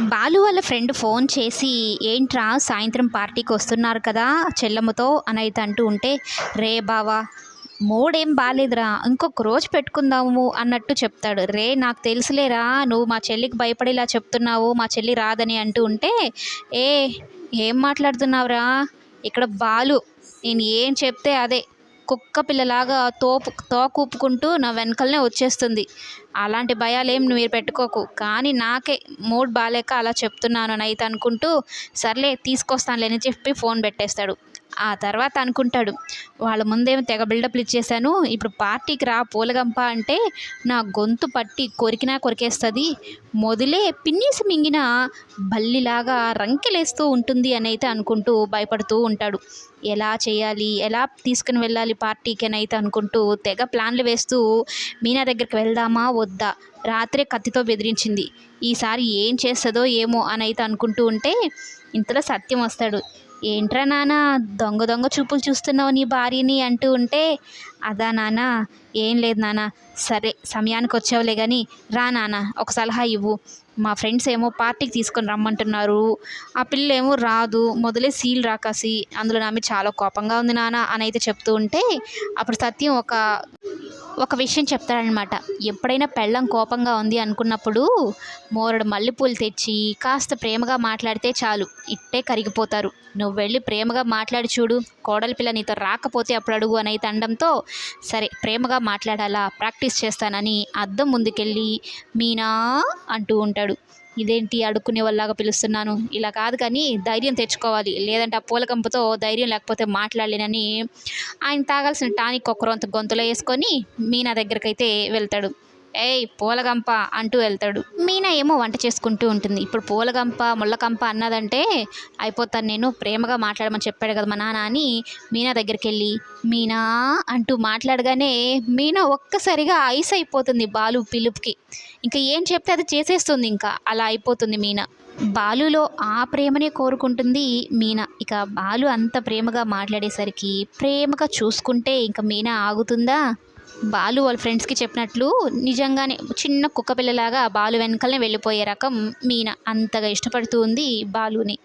బాలు వాళ్ళ friend phone చేసి, "ఏంట్రా సాయంత్రం పార్టీకి వస్తున్నారు కదా చెల్లమ్మతో" అని అయితే అంటూ ఉంటే, "రే బావా మూడేం బాలేదురా, ఇంకొక రోజు పెట్టుకుందాము" అన్నట్టు చెప్తాడు. "రే నాకు తెలుసులేరా, నువ్వు మా చెల్లికి భయపడేలా చెప్తున్నావు, మా చెల్లి రాదని" అంటూ ఉంటే, "ఏ ఏం మాట్లాడుతున్నావురా, ఇక్కడ బాలు నేను ఏం చెప్తే అదే కుక్క పిల్లలాగా తోకూపుకుంటూ నా వెనకలనే వచ్చేస్తుంది. అలాంటి భయాలేం మీరు పెట్టుకోకు, కానీ నాకే మూడ్ బాలేక అలా చెప్తున్నాను" అని అయితే అనుకుంటూ, "సర్లే తీసుకొస్తానులే" అని చెప్పి ఫోన్ పెట్టేస్తాడు. ఆ తర్వాత అనుకుంటాడు, వాళ్ళ ముందేమో తెగ బిల్డప్లు ఇచ్చేసాను, ఇప్పుడు పార్టీకి రా పూలగంప అంటే నా గొంతు పట్టి కొరికినా కొరికేస్తుంది, మొదలే పిన్నీసి మింగిన బల్లిలాగా రంకెలేస్తూ ఉంటుంది అని అయితే అనుకుంటూ భయపడుతూ ఉంటాడు. ఎలా చేయాలి, ఎలా తీసుకుని వెళ్ళాలి పార్టీకి అని అయితే అనుకుంటూ తెగ ప్లాన్లు వేస్తూ, మీనా దగ్గరికి వెళ్దామా వద్దా, రాత్రే కత్తితో బెదిరించింది, ఈసారి ఏం చేస్తుందో ఏమో అని అయితే అనుకుంటూ ఉంటే, ఇంతలో సత్యం వస్తాడు. "ఏంట్రా నాన్న దొంగ దొంగ చూపులు చూస్తున్నావు నీ భార్యని" అంటూ ఉంటే, "అదా నాన్న, ఏం లేదు నాన్న, సరే సమయానికి వచ్చావులే కానీ రా నాన్న ఒక సలహా ఇవ్వు, మా ఫ్రెండ్స్ ఏమో పార్టీకి తీసుకొని రమ్మంటున్నారు, ఆ పిల్ల ఏమో రాదు, మొదలే సీల్ రాకాసి, అందులో నా మీద చాలా కోపంగా ఉంది నాన్న" అని అయితే చెప్తూ ఉంటే, అప్పుడు సత్యం ఒక విషయం చెప్తాడనమాట. ఎప్పుడైనా పెళ్ళాం కోపంగా ఉంది అనుకున్నప్పుడు మోరడు మల్లెపూలు తెచ్చి కాస్త ప్రేమగా మాట్లాడితే చాలు, ఇట్టే కరిగిపోతారు, నువ్వు వెళ్ళి ప్రేమగా మాట్లాడి చూడు, కోడలి పిల్ల నీతో రాకపోతే అప్పుడు అడుగు అని అయితే అనడంతో, సరే ప్రేమగా మాట్లాడాలా, ప్రాక్టీస్ చేస్తానని అద్దం ముందుకెళ్ళి "మీనా" అంటూ ఉంటాడు. ఇదేంటి అడుక్కునే వాళ్ళలాగా పిలుస్తున్నాను, ఇలా కాదు కానీ ధైర్యం తెచ్చుకోవాలి, లేదంటే ఆ పూలకంపతో ధైర్యం లేకపోతే మాట్లాడలేనని ఆయన తాగాల్సిన టానిక్ ఒక్కరొంత గొంతులో వేసుకొని మీనా దగ్గరకైతే వెళ్తాడు. "ఏయ్ పూలగంప" అంటూ వెళ్తాడు. మీనా ఏమో వంట చేసుకుంటూ ఉంటుంది. ఇప్పుడు పూలగంప ముళ్ళకంప అన్నదంటే అయిపోతాను నేను, ప్రేమగా మాట్లాడమని చెప్పాడు కదా మా నాన్న అని మీనా దగ్గరికి వెళ్ళి "మీనా" అంటూ మాట్లాడగానే మీనా ఒక్కసారిగా ఐస్ అయిపోతుంది బాలు పిలుపుకి. ఇంకా ఏం చెప్తే అది చేసేస్తుంది, ఇంకా అలా అయిపోతుంది మీనా. బాలులో ఆ ప్రేమనే కోరుకుంటుంది మీనా. ఇక బాలు అంత ప్రేమగా మాట్లాడేసరికి ప్రేమగా చూసుకుంటే ఇంక మీనా ఆగుతుందా? బాలు వాళ్ళ ఫ్రెండ్స్కి చెప్పినట్లు నిజంగానే చిన్న కుక్క పిల్లలాగా బాలు వెనకలనే వెళ్ళిపోయే రకం మీనా. అంతగా ఇష్టపడుతూ ఉంది బాలుని.